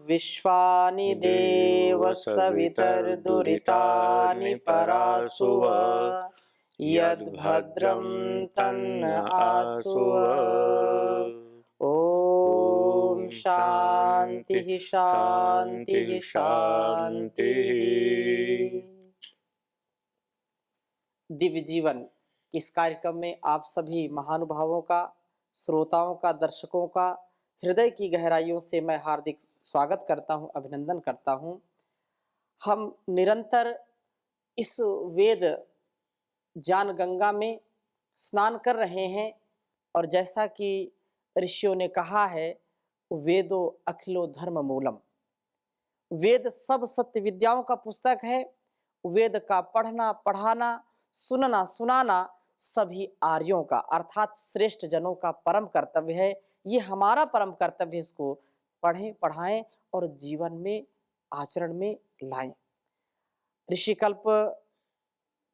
विश्वानि देव सवितर्दुरितानि परासुव यद्भद्रं तन्न आसुव। ओम शांति शांति शांति। दिव्य जीवन इस कार्यक्रम में आप सभी महानुभावों का, श्रोताओं का, दर्शकों का हृदय की गहराइयों से मैं हार्दिक स्वागत करता हूं, अभिनंदन करता हूं। हम निरंतर इस वेद ज्ञान गंगा में स्नान कर रहे हैं और जैसा कि ऋषियों ने कहा है, वेदो अखिलो धर्म मूलम। वेद सब सत्य विद्याओं का पुस्तक है। वेद का पढ़ना, पढ़ाना, सुनना, सुनाना सभी आर्यों का अर्थात श्रेष्ठ जनों का परम कर्तव्य है। ये हमारा परम कर्तव्य है, इसको पढ़ें, पढ़ाएं और जीवन में, आचरण में लाएं। ऋषिकल्प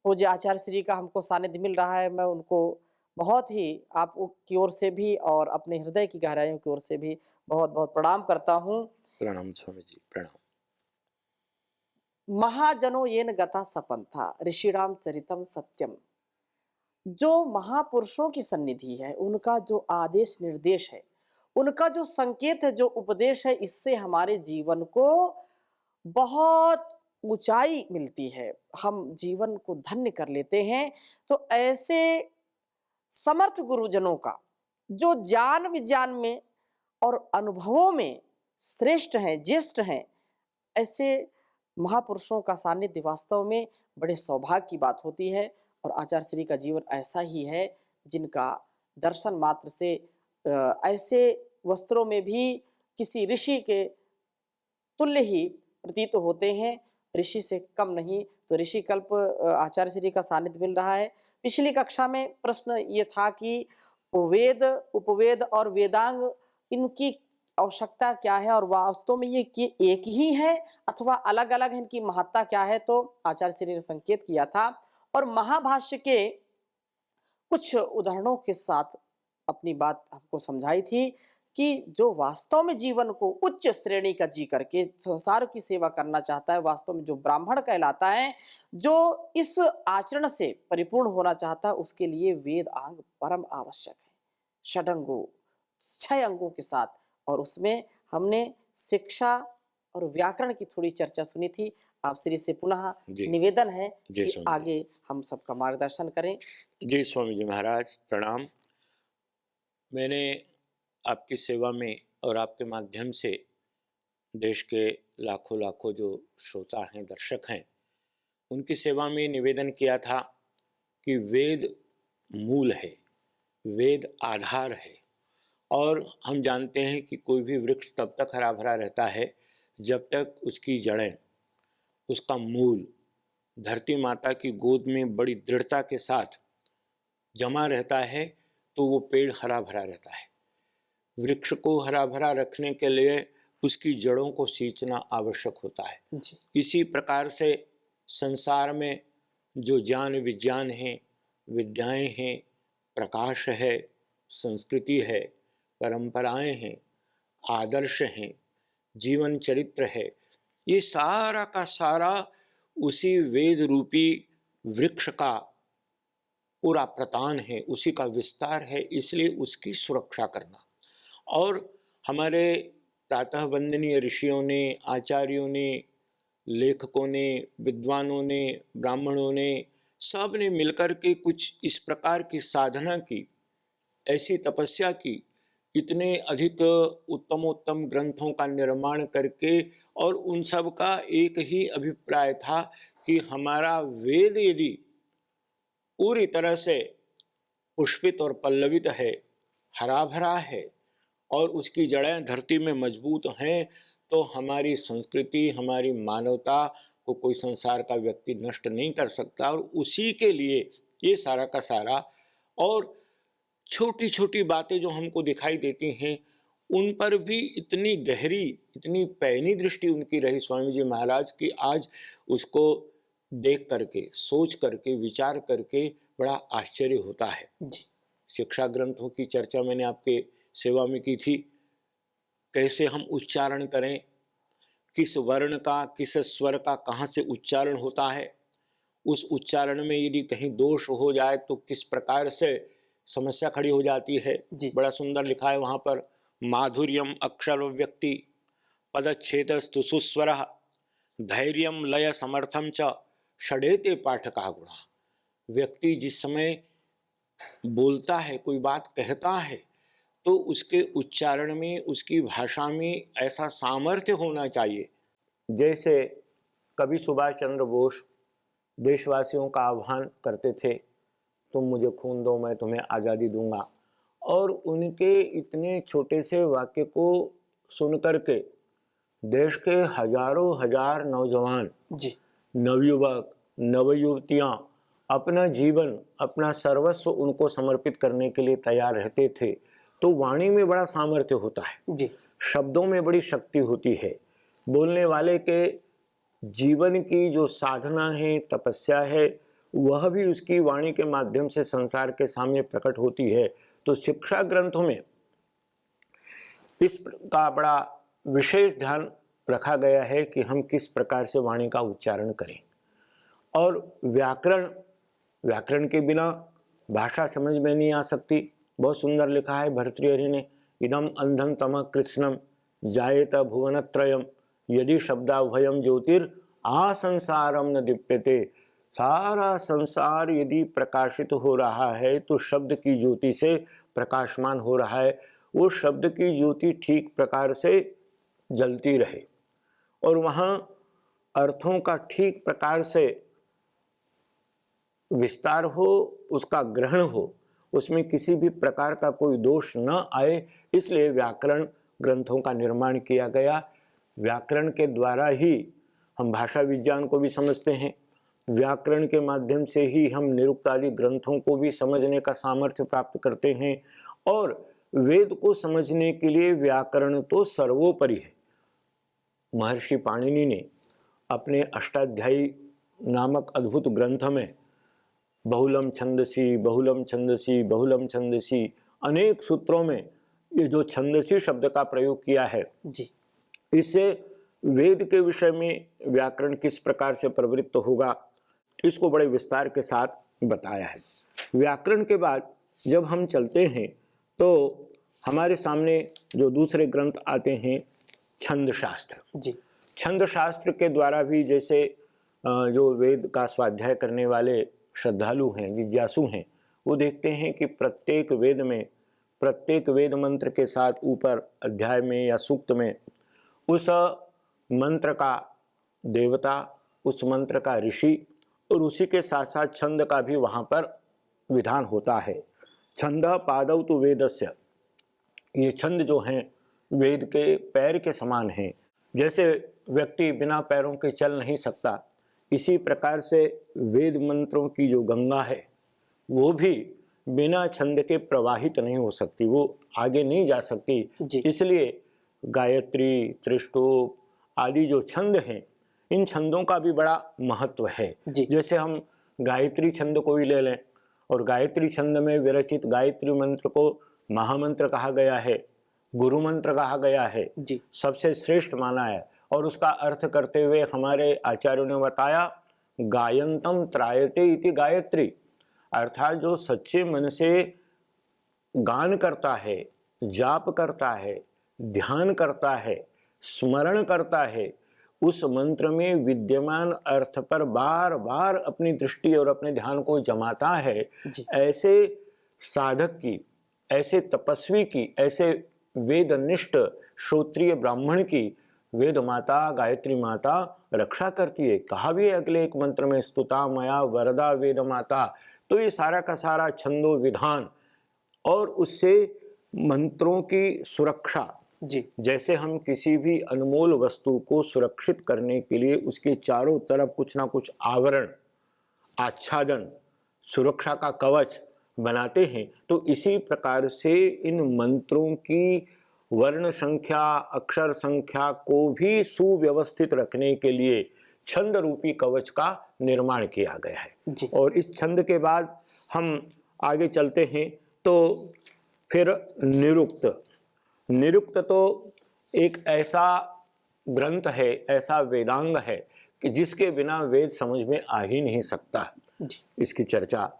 पूज्य आचार्य श्री का हमको सानिध्य मिल रहा है। मैं उनको बहुत ही आप की ओर से भी और अपने हृदय की गहराइयों की ओर से भी बहुत बहुत प्रणाम करता हूँ। प्रणाम स्वामी जी, प्रणाम। महाजनो येन गता सपंथा ऋषिराम चरितम सत्यम। जो महापुरुषों की सन्निधि है, उनका जो आदेश निर्देश है, उनका जो संकेत है, जो उपदेश है, इससे हमारे जीवन को बहुत ऊंचाई मिलती है। हम जीवन को धन्य कर लेते हैं। तो ऐसे समर्थ गुरुजनों का जो ज्ञान विज्ञान में और अनुभवों में श्रेष्ठ हैं, ज्येष्ठ हैं, ऐसे महापुरुषों का सानिध्य वास्तव में बड़े सौभाग्य की बात होती है। और आचार्य श्री का जीवन ऐसा ही है, जिनका दर्शन मात्र से ऐसे वस्त्रों में भी किसी ऋषि के तुल्य ही प्रतीत होते हैं, ऋषि से कम नहीं। तो ऋषि कल्प आचार्य श्री का सानिध्य मिल रहा है। पिछली कक्षा में प्रश्न ये था कि वेद, उपवेद और वेदांग, इनकी आवश्यकता क्या है और वास्तव में ये एक ही है अथवा अलग अलग है, इनकी महत्ता क्या है। तो आचार्य श्री ने संकेत किया था और महाभाष्य के कुछ उदाहरणों के साथ अपनी बात हमको समझाई थी कि जो वास्तव में जीवन को उच्च श्रेणी का जी करके संसार की सेवा करना चाहता है, वास्तव में जो ब्राह्मण कहलाता है, जो इस आचरण से परिपूर्ण होना चाहता है, उसके लिए वेद अंग परम आवश्यक है, षडंगों, 6 अंगों के साथ। और उसमें हमने शिक्षा और व्याकरण की थोड़ी चर्चा सुनी थी। आप श्री से पुनः निवेदन है कि आगे हम सबका मार्गदर्शन करें। जी स्वामी जी महाराज, प्रणाम। मैंने आपकी सेवा में और आपके माध्यम से देश के लाखों लाखों जो श्रोता हैं, दर्शक हैं, उनकी सेवा में निवेदन किया था कि वेद मूल है, वेद आधार है। और हम जानते हैं कि कोई भी वृक्ष तब तक हरा भरा रहता है जब तक उसकी जड़ें, उसका मूल धरती माता की गोद में बड़ी दृढ़ता के साथ जमा रहता है, तो वो पेड़ हरा भरा रहता है। वृक्ष को हरा भरा रखने के लिए उसकी जड़ों को सींचना आवश्यक होता है। इसी प्रकार से संसार में जो ज्ञान विज्ञान है, विद्याएं हैं, प्रकाश है, संस्कृति है, परंपराएं हैं, आदर्श हैं, जीवन चरित्र है, ये सारा का सारा उसी वेद रूपी वृक्ष का पूरा प्रतान है, उसी का विस्तार है। इसलिए उसकी सुरक्षा करना। और हमारे प्रातः वंदनीय ऋषियों ने, आचार्यों ने, लेखकों ने, विद्वानों ने, ब्राह्मणों ने, सब ने मिलकर के कुछ इस प्रकार की साधना की, ऐसी तपस्या की, इतने अधिक उत्तमोत्तम ग्रंथों का निर्माण करके, और उन सब का एक ही अभिप्राय था कि हमारा वेद यदि पूरी तरह से पुष्पित और पल्लवित है, हरा भरा है और उसकी जड़ें धरती में मजबूत हैं, तो हमारी संस्कृति, हमारी मानवता को कोई संसार का व्यक्ति नष्ट नहीं कर सकता। और उसी के लिए ये सारा का सारा, और छोटी छोटी बातें जो हमको दिखाई देती हैं, उन पर भी इतनी गहरी, इतनी पैनी दृष्टि उनकी रही स्वामी जी महाराज की आज उसको देख करके, सोच करके, विचार करके बड़ा आश्चर्य होता है। शिक्षा ग्रंथों की चर्चा मैंने आपके सेवा में की थी, कैसे हम उच्चारण करें, किस वर्ण का, किस स्वर का कहाँ से उच्चारण होता है, उस उच्चारण में यदि कहीं दोष हो जाए तो किस प्रकार से समस्या खड़ी हो जाती है। जी। बड़ा सुंदर लिखा है वहाँ पर, माधुर्यम अक्षर व्यक्ति पदच्छेदस्तु सुस्वर धैर्यम लय समर्थम च षडेते पाठका गुणा। व्यक्ति जिस समय बोलता है, कोई बात कहता है, तो उसके उच्चारण में, उसकी भाषा में ऐसा सामर्थ्य होना चाहिए। जैसे कवि सुभाष चंद्र बोस देशवासियों का आह्वान करते थे, तुम मुझे खून दो मैं तुम्हें आज़ादी दूंगा, और उनके इतने छोटे से वाक्य को सुन करके देश के हजारों हजार नौजवान जी। नवयुवक नवयुवतियाँ अपना जीवन, अपना सर्वस्व उनको समर्पित करने के लिए तैयार रहते थे। तो वाणी में बड़ा सामर्थ्य होता है जी। शब्दों में बड़ी शक्ति होती है। बोलने वाले के जीवन की जो साधना है, तपस्या है, वह भी उसकी वाणी के माध्यम से संसार के सामने प्रकट होती है। तो शिक्षा ग्रंथों में इसका बड़ा विशेष ध्यान रखा गया है कि हम किस प्रकार से वाणी का उच्चारण करें। और व्याकरण के बिना भाषा समझ में नहीं आ सकती। बहुत सुंदर लिखा है भर्तृहरि ने, इदम अंधम तमः कृत्स्नम जायेत भुवनत्रयम यदि शब्दाभयम ज्योतिर आ संसारम न दीप्यते। सारा संसार यदि प्रकाशित हो रहा है तो शब्द की ज्योति से प्रकाशमान हो रहा है। वो शब्द की ज्योति ठीक प्रकार से जलती रहे और वहाँ अर्थों का ठीक प्रकार से विस्तार हो, उसका ग्रहण हो, उसमें किसी भी प्रकार का कोई दोष न आए, इसलिए व्याकरण ग्रंथों का निर्माण किया गया। व्याकरण के द्वारा ही हम भाषा विज्ञान को भी समझते हैं, व्याकरण के माध्यम से ही हम निरुक्त आदि ग्रंथों को भी समझने का सामर्थ्य प्राप्त करते हैं। और वेद को समझने के लिए व्याकरण तो सर्वोपरि है। महर्षि पाणिनि ने अपने अष्टाध्यायी नामक अद्भुत ग्रंथ में बहुलम छंदसी बहुलम छंदसी बहुलम छंदसी अनेक सूत्रों में ये जो छंदसी शब्द का प्रयोग किया है जी। इससे वेद के विषय में व्याकरण किस प्रकार से प्रवृत्त होगा, इसको बड़े विस्तार के साथ बताया है। व्याकरण के बाद जब हम चलते हैं तो हमारे सामने जो दूसरे ग्रंथ आते हैं छंद शास्त्र। जी। छंद शास्त्र के द्वारा भी जैसे जो वेद का स्वाध्याय करने वाले श्रद्धालु हैं, जिज्ञासु हैं, वो देखते हैं कि प्रत्येक वेद में, प्रत्येक वेद मंत्र के साथ ऊपर अध्याय में या सूक्त में उस मंत्र का देवता, उस मंत्र का ऋषि और उसी के साथ साथ छंद का भी वहाँ पर विधान होता है। छंद पादौ तु वेदस्य, ये छंद जो हैं वेद के पैर के समान हैं। जैसे व्यक्ति बिना पैरों के चल नहीं सकता, इसी प्रकार से वेद मंत्रों की जो गंगा है वो भी बिना छंद के प्रवाहित नहीं हो सकती, वो आगे नहीं जा सकती। इसलिए गायत्री, त्रिष्टोप आदि जो छंद हैं, इन छंदों का भी बड़ा महत्व है। जैसे हम गायत्री छंद को ही ले लें, और गायत्री छंद में विरचित गायत्री मंत्र को महामंत्र कहा गया है, गुरु मंत्र कहा गया है, सबसे श्रेष्ठ माना है। और उसका अर्थ करते हुए हमारे आचार्यों ने बताया, गायंतम त्रायते इति गायत्री, अर्थात जो सच्चे मन से गान करता है, जाप करता है, ध्यान करता है, स्मरण करता है, उस मंत्र में विद्यमान अर्थ पर बार बार अपनी दृष्टि और अपने ध्यान को जमाता है, ऐसे साधक की, ऐसे तपस्वी की, ऐसे वेदनिष्ठ श्रोत्रिय ब्राह्मण की वेद माता गायत्री माता रक्षा करती है। कहा भी है अगले एक मंत्र में, स्तुता मया वरदा वेद माता। तो ये सारा का सारा छंदो विधान और उससे मंत्रों की सुरक्षा। जैसे हम किसी भी अनमोल वस्तु को सुरक्षित करने के लिए उसके चारों तरफ कुछ ना कुछ आवरण, आच्छादन, सुरक्षा का कवच बनाते हैं, तो इसी प्रकार से इन मंत्रों की वर्ण संख्या, अक्षर संख्या को भी सुव्यवस्थित रखने के लिए छंद रूपी कवच का निर्माण किया गया है। और इस छंद के बाद हम आगे चलते हैं तो फिर निरुक्त। निरुक्त तो एक ऐसा ग्रंथ है, ऐसा वेदांग है कि जिसके बिना वेद समझ में आ ही नहीं सकता। जी इसकी चर्चा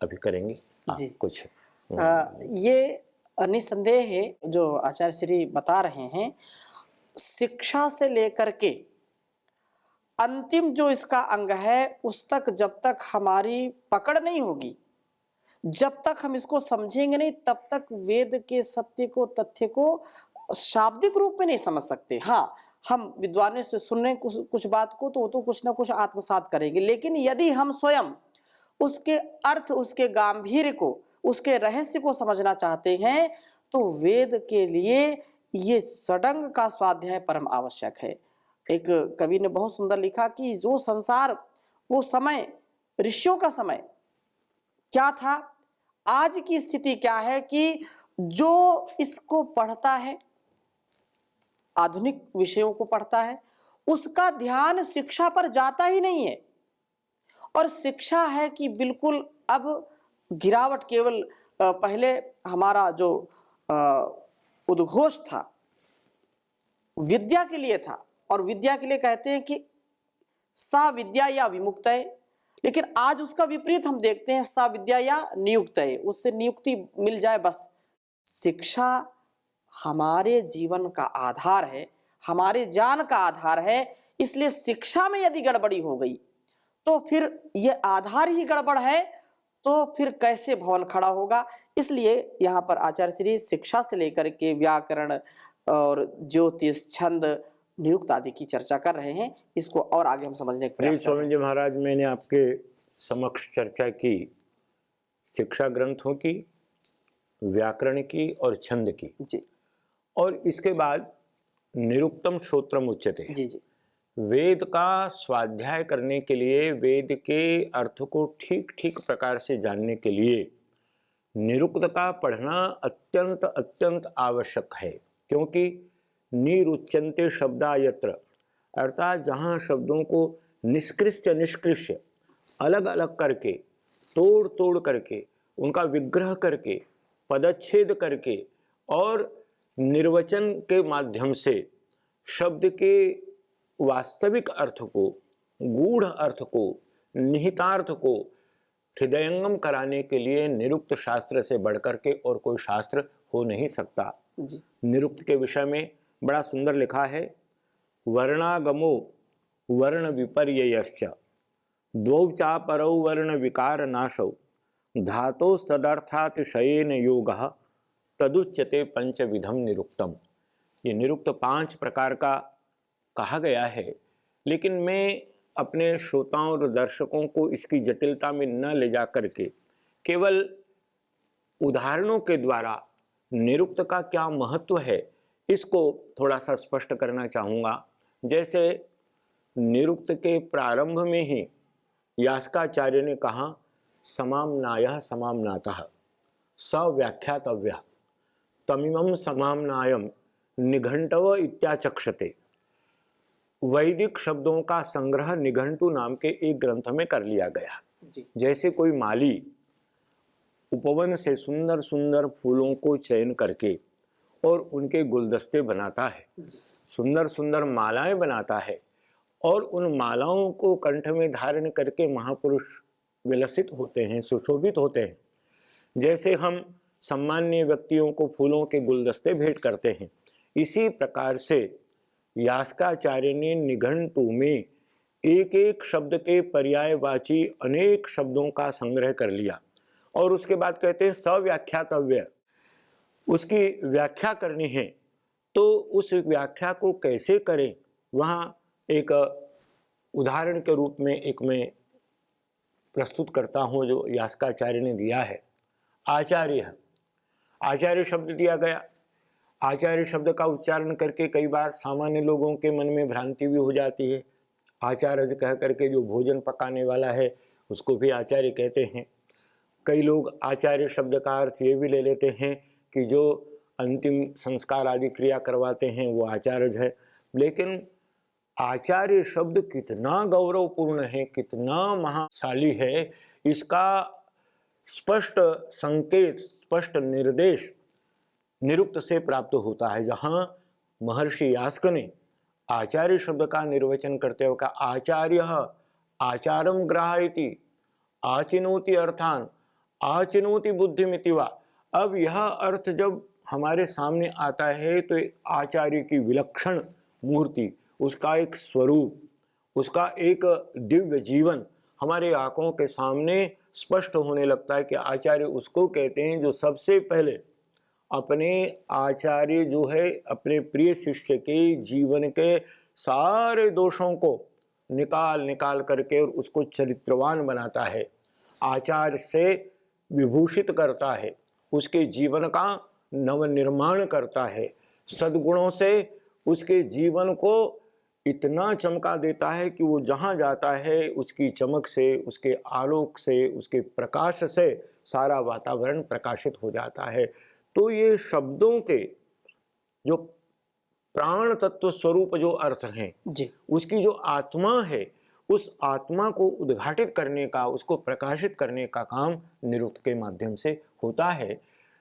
अभी करेंगे। जी। कुछ ये निसंदेह है जो आचार्य श्री बता रहे हैं, शिक्षा से लेकर के अंतिम जो इसका अंग है उस तक जब तक हमारी पकड़ नहीं होगी, जब तक हम इसको समझेंगे नहीं, तब तक वेद के सत्य को, तथ्य को शाब्दिक रूप में नहीं समझ सकते। हाँ, हम विद्वानों से सुन रहे हैं कुछ बात को, तो वो तो कुछ ना कुछ आत्मसात करेंगे, लेकिन यदि हम स्वयं उसके अर्थ, उसके गांभीर्य को, उसके रहस्य को समझना चाहते हैं, तो वेद के लिए ये षडंग का स्वाध्याय परम आवश्यक है। एक कवि ने बहुत सुंदर लिखा कि जो संसार, वो समय, ऋषियों का समय क्या था, आज की स्थिति क्या है कि जो इसको पढ़ता है, आधुनिक विषयों को पढ़ता है, उसका ध्यान शिक्षा पर जाता ही नहीं है। और शिक्षा है कि बिल्कुल अब गिरावट, केवल पहले हमारा जो उद्घोष था विद्या के लिए था, और विद्या के लिए कहते हैं कि सा विद्या या विमुक्त है, लेकिन आज उसका विपरीत हम देखते हैं, सा विद्या या नियुक्त है, उससे नियुक्ति मिल जाए बस। शिक्षा हमारे जीवन का आधार है, हमारे ज्ञान का आधार है, इसलिए शिक्षा में यदि गड़बड़ी हो गई तो फिर यह आधार ही गड़बड़ है, तो फिर कैसे भवन खड़ा होगा। इसलिए यहाँ पर आचार्य श्री शिक्षा से लेकर के व्याकरण और ज्योतिष, छंद, निरुक्त आदि की चर्चा कर रहे हैं। इसको और आगे हम समझने का प्रयास करें। स्वामी जी महाराज, मैंने आपके समक्ष चर्चा की शिक्षा ग्रंथों की, व्याकरण की और छंद की जी, और इसके बाद निरुक्तम श्रोत्रम उच्यते। जी जी, वेद का स्वाध्याय करने के लिए, वेद के अर्थ को ठीक ठीक प्रकार से जानने के लिए निरुक्त का पढ़ना अत्यंत अत्यंत आवश्यक है, क्योंकि निरुच्यन्ते शब्दा यत्र, अर्थात जहाँ शब्दों को निष्कृष्य निष्कृष्य अलग अलग करके, तोड़ तोड़ करके, उनका विग्रह करके, पदच्छेद करके और निर्वचन के माध्यम से शब्द के वास्तविक अर्थ को, गूढ़ अर्थ को, निहितार्थ को हृदयंगम कराने के लिए निरुक्त शास्त्र से बढ़कर के और कोई शास्त्र हो नहीं सकता। जी। निरुक्त के विषय में बड़ा सुंदर लिखा है, वर्णागमो वर्ण विपर्ययश्च द्वौ चापरौ वर्ण विकार नाशौ धातोस्तदर्थातिशयेन योगः तदुच्यते पंचविधम निरुक्तम। ये निरुक्त 5 प्रकार का कहा गया है, लेकिन मैं अपने श्रोताओं और दर्शकों को इसकी जटिलता में न ले जा करके केवल उदाहरणों के द्वारा निरुक्त का क्या महत्व है इसको थोड़ा सा स्पष्ट करना चाहूँगा। जैसे निरुक्त के प्रारंभ में ही यास्काचार्य ने कहा, समाम्नायः समाम्नातः सव्याख्यातव्यः तमिमं समाम्नायम निघंटव इत्याचक्षते। वैदिक शब्दों का संग्रह निघंटु नाम के एक ग्रंथ में कर लिया गया। जैसे कोई माली उपवन से सुंदर सुंदर फूलों को चयन करके और उनके गुलदस्ते बनाता है, सुंदर सुंदर मालाएं बनाता है और उन मालाओं को कंठ में धारण करके महापुरुष विलसित होते हैं, सुशोभित होते हैं। जैसे हम सम्मान्य व्यक्तियों को फूलों के गुलदस्ते भेंट करते हैं, इसी प्रकार से यास्काचार्य ने निघंटु में एक एक शब्द के पर्यायवाची अनेक शब्दों का संग्रह कर लिया और उसके बाद कहते हैं सव्याख्यातव्य, उसकी व्याख्या करनी है। तो उस व्याख्या को कैसे करें, वहाँ एक उदाहरण के रूप में एक मैं प्रस्तुत करता हूँ जो यास्काचार्य ने दिया है। आचार्य, आचार्य शब्द दिया गया। आचार्य शब्द का उच्चारण करके कई बार सामान्य लोगों के मन में भ्रांति भी हो जाती है। आचार्य कह करके जो भोजन पकाने वाला है उसको भी आचार्य कहते हैं। कई लोग आचार्य शब्द का अर्थ ये भी ले लेते हैं कि जो अंतिम संस्कार आदि क्रिया करवाते हैं वो आचार्य है। लेकिन आचार्य शब्द कितना गौरवपूर्ण है, कितना महाशाली है, इसका स्पष्ट संकेत, स्पष्ट निर्देश निरुक्त से प्राप्त होता है। जहाँ महर्षि यास्क ने आचार्य शब्द का निर्वचन करते हुए कहा आचार्य आचारम ग्राहयति आचिनोति अर्थान आचिनोति बुद्धिमिति वा। अब यह अर्थ जब हमारे सामने आता है तो एक आचार्य की विलक्षण मूर्ति, उसका एक स्वरूप, उसका एक दिव्य जीवन हमारे आंखों के सामने स्पष्ट होने लगता है कि आचार्य उसको कहते हैं जो सबसे पहले अपने आचार्य जो है अपने प्रिय शिष्य के जीवन के सारे दोषों को निकाल करके और उसको चरित्रवान बनाता है, आचार्य से विभूषित करता है, उसके जीवन का नवनिर्माण करता है, सद्गुणों से उसके जीवन को इतना चमका देता है कि वो जहाँ जाता है उसकी चमक से, उसके आलोक से, उसके प्रकाश से सारा वातावरण प्रकाशित हो जाता है। तो ये शब्दों के जो प्राण तत्व स्वरूप जो अर्थ हैं जी, उसकी जो आत्मा है, उस आत्मा को उद्घाटित करने का, उसको प्रकाशित करने का काम निरुक्त के माध्यम से होता है।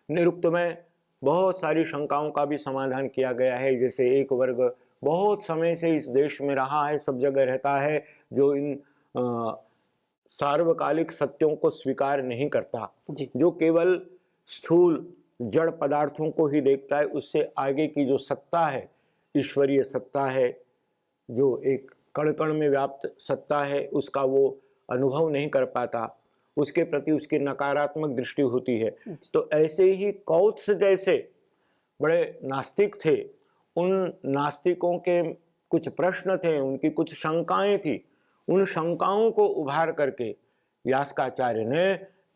निरुक्त में बहुत सारी शंकाओं का भी समाधान किया गया है। जैसे एक वर्ग बहुत समय से इस देश में रहा है, सब जगह रहता है, जो इन सार्वकालिक सत्यों को स्वीकार नहीं करता, जो केवल स्थूल जड़ पदार्थों को ही देखता है, उससे आगे की जो सत्ता है, ईश्वरीय सत्ता है, जो एक कण कण में व्याप्त सत्ता है, उसका वो अनुभव नहीं कर पाता, उसके प्रति उसकी नकारात्मक दृष्टि होती है। तो ऐसे ही कौत्स जैसे बड़े नास्तिक थे, उन नास्तिकों के कुछ प्रश्न थे, उनकी कुछ शंकाएं थी, उन शंकाओं को उभार करके व्यासकाचार्य ने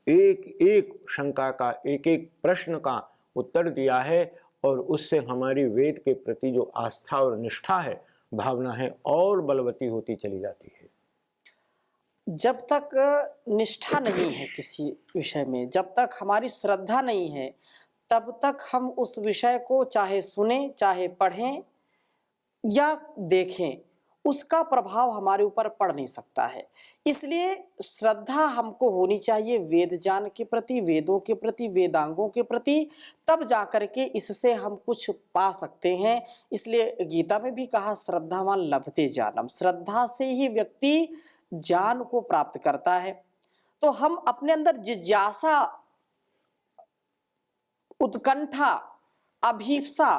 एक एक शंका का, एक एक प्रश्न का उत्तर दिया है, और उससे हमारी वेद के प्रति जो आस्था और निष्ठा है, भावना है, और बलवती होती चली जाती है। जब तक निष्ठा नहीं है किसी विषय में, जब तक हमारी श्रद्धा नहीं है, तब तक हम उस विषय को चाहे सुने, चाहे पढ़ें या देखें, उसका प्रभाव हमारे ऊपर पड़ नहीं सकता है। इसलिए श्रद्धा हमको होनी चाहिए वेद ज्ञान के प्रति, वेदों के प्रति, वेदांगों के प्रति, तब जाकर के इससे हम कुछ पा सकते हैं। इसलिए गीता में भी कहा श्रद्धावान लभते ज्ञानम, श्रद्धा से ही व्यक्ति ज्ञान को प्राप्त करता है। तो हम अपने अंदर जिज्ञासा, उत्कंठा, अभिप्सा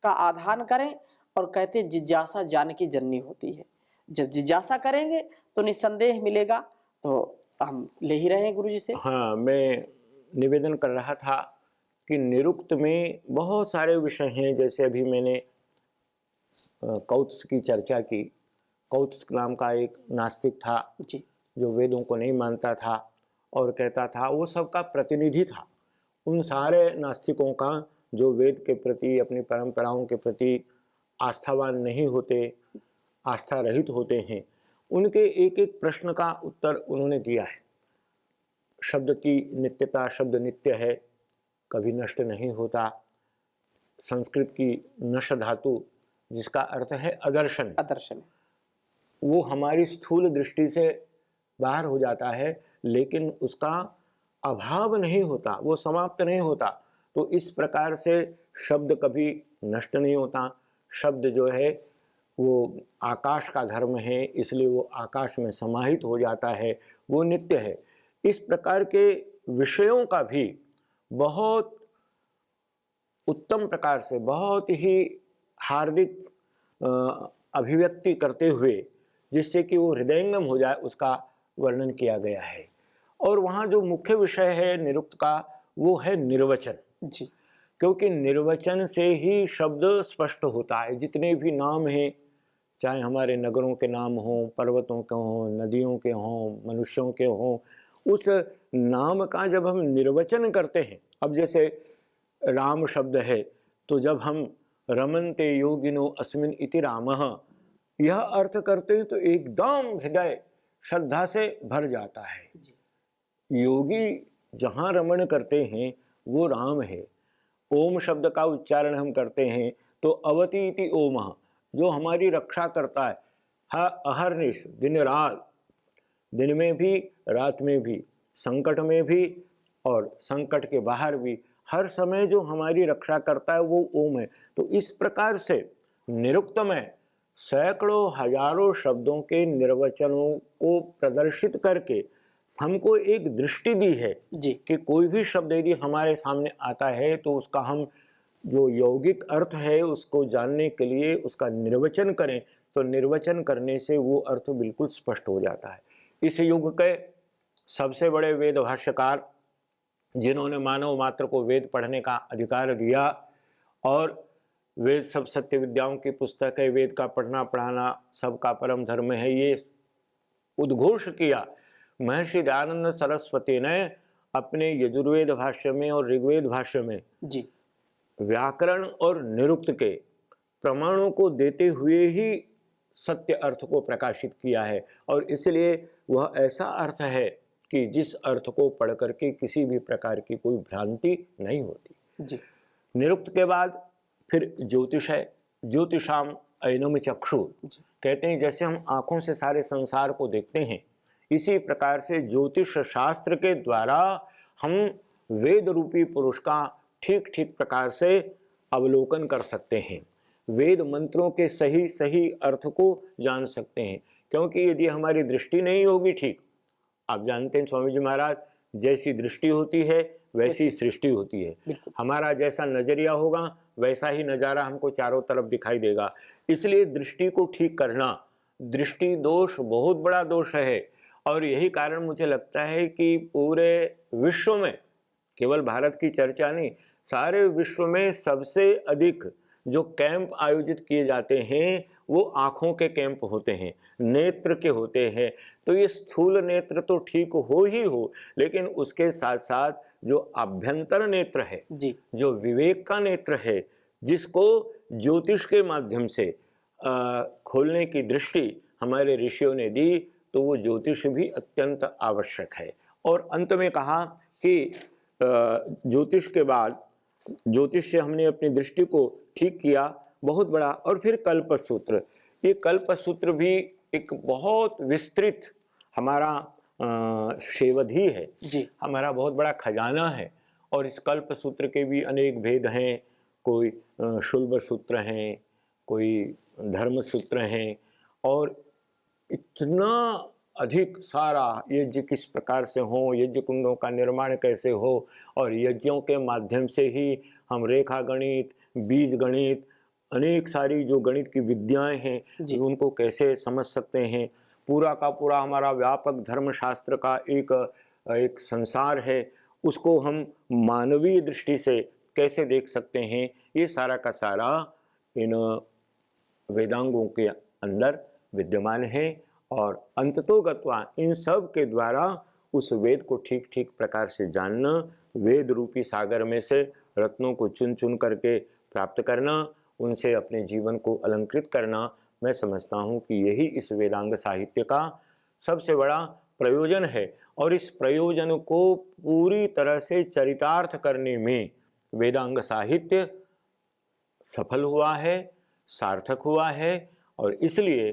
का आधान करें, और कहते हैं जिज्ञासा ज्ञान की जननी होती है। जब जिज्ञासा करेंगे तो निसंदेह मिलेगा। तो हम ले ही रहे हैं गुरु जी से। हाँ, मैं निवेदन कर रहा था कि निरुक्त में बहुत सारे विषय हैं। जैसे अभी मैंने कौत्स की चर्चा की। कौत्स नाम का एक नास्तिक था जी, जो वेदों को नहीं मानता था और कहता था, वो सबका प्रतिनिधि था उन सारे नास्तिकों का जो वेद के प्रति, अपनी परंपराओं के प्रति आस्थावान नहीं होते, आस्था रहित होते हैं। उनके एक एक प्रश्न का उत्तर उन्होंने दिया है। शब्द की नित्यता, शब्द नित्य है, कभी नष्ट नहीं होता। संस्कृत की नश धातु जिसका अर्थ है अदर्शन, आदर्शन, वो हमारी स्थूल दृष्टि से बाहर हो जाता है, लेकिन उसका अभाव नहीं होता, वो समाप्त नहीं होता। तो इस प्रकार से शब्द कभी नष्ट नहीं होता। शब्द जो है वो आकाश का धर्म है, इसलिए वो आकाश में समाहित हो जाता है, वो नित्य है। इस प्रकार के विषयों का भी बहुत उत्तम प्रकार से, बहुत ही हार्दिक अभिव्यक्ति करते हुए, जिससे कि वो हृदयंगम हो जाए, उसका वर्णन किया गया है। और वहाँ जो मुख्य विषय है निरुक्त का, वो है निर्वचन जी, क्योंकि निर्वचन से ही शब्द स्पष्ट होता है। जितने भी नाम हैं, चाहे हमारे नगरों के नाम हों, पर्वतों के हों, नदियों के हों, मनुष्यों के हों, उस नाम का जब हम निर्वचन करते हैं, अब जैसे राम शब्द है, तो जब हम रमन्ते योगिनो अस्मिन् इति रामः यह अर्थ करते हैं तो एकदम हृदय श्रद्धा से भर जाता है। योगी जहाँ रमण करते हैं वो राम है। ओम शब्द का उच्चारण हम करते हैं तो अवति इति ओमः, जो हमारी रक्षा करता है अहर्निश, दिन रात, दिन में भी रात में भी, संकट में भी और संकट के बाहर भी, हर समय जो हमारी रक्षा करता है वो ओम है। तो इस प्रकार से निरुक्त में सैकड़ों हजारों शब्दों के निर्वचनों को प्रदर्शित करके हमको एक दृष्टि दी है जी कि कोई भी शब्द यदि हमारे सामने आता है तो उसका हम जो यौगिक अर्थ है उसको जानने के लिए उसका निर्वचन करें, तो निर्वचन करने से वो अर्थ बिल्कुल स्पष्ट हो जाता है। इस युग के सबसे बड़े वेद भाष्यकार, जिन्होंने मानव मात्र को वेद पढ़ने का अधिकार दिया और वेद सब सत्य विद्याओं की पुस्तक है, वेद का पढ़ना पढ़ाना सबका परम धर्म है, ये उद्घोष किया, महर्षि दयानंद सरस्वती ने अपने यजुर्वेद भाष्य में और ऋग्वेद भाष्य में जी व्याकरण और निरुक्त के प्रमाणों को देते हुए ही सत्य अर्थ को प्रकाशित किया है। और इसलिए वह ऐसा अर्थ है कि जिस अर्थ को पढ़ करके किसी भी प्रकार की कोई भ्रांति नहीं होती। जी निरुक्त के बाद फिर ज्योतिष है। ज्योतिषाम ऐनम चक्षु, कहते हैं जैसे हम आंखों से सारे संसार को देखते हैं, इसी प्रकार से ज्योतिष शास्त्र के द्वारा हम वेद रूपी पुरुष का ठीक ठीक प्रकार से अवलोकन कर सकते हैं, वेद मंत्रों के सही सही अर्थ को जान सकते हैं। क्योंकि यदि हमारी दृष्टि नहीं होगी ठीक, आप जानते हैं स्वामी जी महाराज, जैसी दृष्टि होती है वैसी सृष्टि होती है। हमारा जैसा नजरिया होगा वैसा ही नज़ारा हमको चारों तरफ दिखाई देगा। इसलिए दृष्टि को ठीक करना, दृष्टि दोष बहुत बड़ा दोष है। और यही कारण मुझे लगता है कि पूरे विश्व में, केवल भारत की चर्चा नहीं, सारे विश्व में सबसे अधिक जो कैंप आयोजित किए जाते हैं वो आँखों के कैंप होते हैं, नेत्र के होते हैं। तो ये स्थूल नेत्र तो ठीक हो ही हो, लेकिन उसके साथ साथ जो आभ्यंतर नेत्र है जी जो विवेक का नेत्र है, जिसको ज्योतिष के माध्यम से खोलने की दृष्टि हमारे ऋषियों ने दी, तो वो ज्योतिष भी अत्यंत आवश्यक है। और अंत में कहा कि ज्योतिष के बाद, ज्योतिष से हमने अपनी दृष्टि को ठीक किया, बहुत बड़ा। और फिर कल्पसूत्र, ये कल्पसूत्र भी एक बहुत विस्तृत हमारा शेवधि है जी हमारा बहुत बड़ा खजाना है। और इस कल्पसूत्र के भी अनेक भेद हैं, कोई शुल्ब सूत्र हैं, कोई धर्म सूत्र हैं, और इतना अधिक सारा यज्ञ किस प्रकार से हो, यज्ञ कुंडों का निर्माण कैसे हो, और यज्ञों के माध्यम से ही हम रेखा गणित, बीज गणित, अनेक सारी जो गणित की विद्याएं हैं उनको कैसे समझ सकते हैं। पूरा का पूरा हमारा व्यापक धर्मशास्त्र का एक संसार है, उसको हम मानवीय दृष्टि से कैसे देख सकते हैं, ये सारा का सारा इन वेदांगों के अंदर विद्यमान है। और अंततोगत्वा इन सब के द्वारा उस वेद को ठीक ठीक प्रकार से जानना, वेद रूपी सागर में से रत्नों को चुन चुन करके प्राप्त करना, उनसे अपने जीवन को अलंकृत करना, मैं समझता हूँ कि यही इस वेदांग साहित्य का सबसे बड़ा प्रयोजन है। और इस प्रयोजन को पूरी तरह से चरितार्थ करने में वेदांग साहित्य सफल हुआ है, सार्थक हुआ है। और इसलिए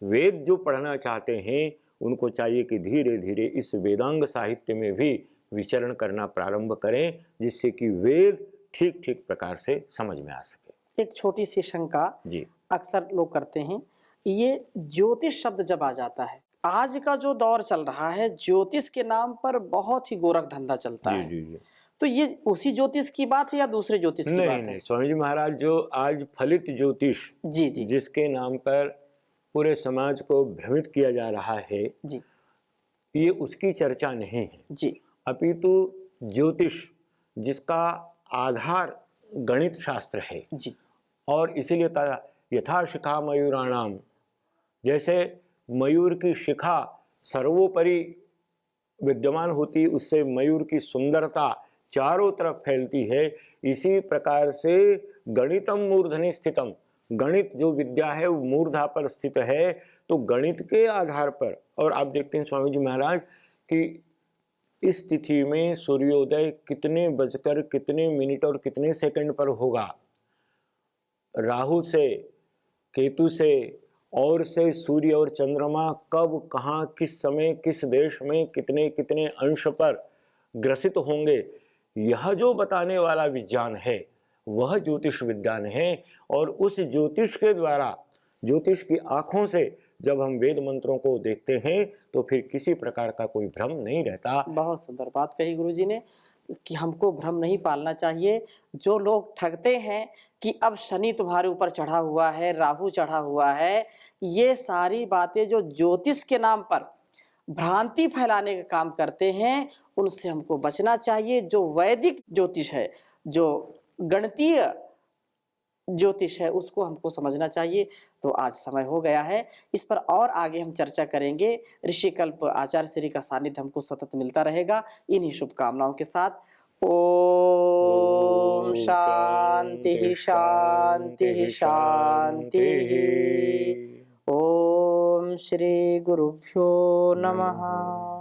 वेद जो पढ़ना चाहते हैं उनको चाहिए कि धीरे धीरे इस वेदांग साहित्य में भी विचरण करना प्रारंभ करें, जिससे कि वेद ठीक ठीक प्रकार से समझ में आ सके। एक छोटी सी शंका जी अक्सर लोग करते हैं, ये ज्योतिष शब्द जब आ जाता है, आज का जो दौर चल रहा है ज्योतिष के नाम पर बहुत ही गोरख धंधा चलता है। जी। तो ये उसी ज्योतिष की बात है या दूसरे ज्योतिष की बात है? नहीं, स्वामी जी महाराज, जो आज फलित ज्योतिष जी जी जिसके नाम पर पूरे समाज को भ्रमित किया जा रहा है जी ये उसकी चर्चा नहीं है जी अपितु ज्योतिष जिसका आधार गणित शास्त्र है जी और इसीलिए कहा यथा शिखा मयूराणाम, जैसे मयूर की शिखा सर्वोपरि विद्यमान होती, उससे मयूर की सुंदरता चारों तरफ फैलती है, इसी प्रकार से गणितम मूर्धनि स्थितम, गणित जो विद्या है वो मूर्धा पर स्थित है। तो गणित के आधार पर, और आप देखते हैं स्वामी जी महाराज कि इस तिथि में सूर्योदय कितने बजकर कितने मिनट और कितने सेकंड पर होगा, राहु से, केतु से और से सूर्य और चंद्रमा कब कहाँ किस समय किस देश में कितने कितने अंश पर ग्रसित होंगे, यह जो बताने वाला विज्ञान है वह ज्योतिष विज्ञान है। और उस ज्योतिष के द्वारा ज्योतिष की आंखों से जब हम वेद मंत्रों को देखते हैं तो फिर किसी प्रकार का कोई भ्रम नहीं रहता। बहुत सुंदर बात कही गुरुजी ने कि हमको भ्रम नहीं पालना चाहिए। जो लोग ठगते हैं कि अब शनि तुम्हारे ऊपर चढ़ा हुआ है, राहु चढ़ा हुआ है, ये सारी बातें जो ज्योतिष के नाम पर भ्रांति फैलाने का काम करते हैं, उनसे हमको बचना चाहिए। जो वैदिक ज्योतिष है, जो गणितीय ज्योतिष है, उसको हमको समझना चाहिए। तो आज समय हो गया है, इस पर और आगे हम चर्चा करेंगे। ऋषिकल्प आचार्य श्री का सानिध्य हमको सतत मिलता रहेगा। इन्हीं शुभकामनाओं के साथ ओम शांति शांति शांति। ओम श्री गुरुभ्यो नमः।